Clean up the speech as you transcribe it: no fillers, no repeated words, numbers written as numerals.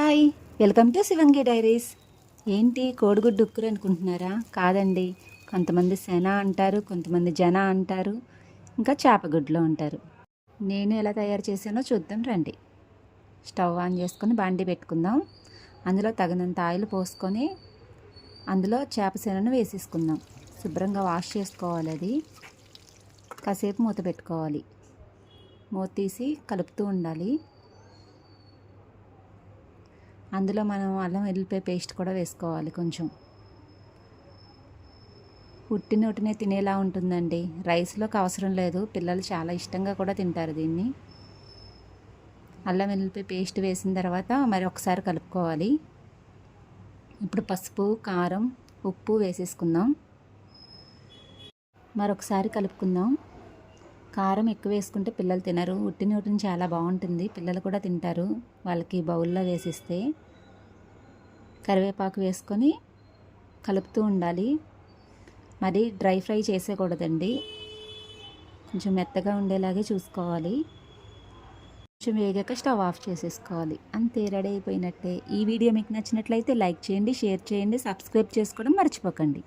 Hi, welcome to Shivangi diaries. ఏంటి కోడిగుడ్డు ఉక్కురు అనుకుంటున్నారా? కాదండి, కొంతమంది శన అంటారు, కొంతమంది జన అంటారు, ఇంకా చేపగుడ్లు అంటారు. నేను ఎలా తయారు చేశానో చూద్దాం రండి. స్టవ్ ఆన్ చేసుకొని బాండి పెట్టుకుందాం. అందులో తగినంత ఆయిల్ పోసుకొని అందులో చేప శనను వేసేసుకుందాం. శుభ్రంగా వాష్ చేసుకోవాలి. అది కాసేపు మూత పెట్టుకోవాలి. మూత తీసి కలుపుతూ ఉండాలి. అందులో మనం అల్లం వెల్లుల్లిపాయ పేస్ట్ కూడా వేసుకోవాలి. కొంచెం ఉట్టినే తినేలా ఉంటుందండి. రైస్లోకి అవసరం లేదు. పిల్లలు చాలా ఇష్టంగా కూడా తింటారు దీన్ని. అల్లం వెల్లుల్లిపాయ పేస్ట్ వేసిన తర్వాత మరి ఒకసారి కలుపుకోవాలి. ఇప్పుడు పసుపు, కారం, ఉప్పు వేసేసుకుందాం. మరొకసారి కలుపుకుందాం. కారం ఎక్కువ వేసుకుంటే పిల్లలు తినరు. ఉట్టిని చాలా బాగుంటుంది. పిల్లలు కూడా తింటారు వాళ్ళకి బౌల్లో వేసిస్తే. కరివేపాకు వేసుకొని కలుపుతూ ఉండాలి. మరి డ్రై ఫ్రై చేసేయకూడదండి. కొంచెం మెత్తగా ఉండేలాగే చూసుకోవాలి. కొంచెం వేగాక స్టవ్ ఆఫ్ చేసేసుకోవాలి. అంతే, రెడీ అయిపోయినట్టే. ఈ వీడియో మీకు నచ్చినట్లయితే లైక్ చేయండి, షేర్ చేయండి, సబ్స్క్రైబ్ చేసుకోవడం మర్చిపోకండి.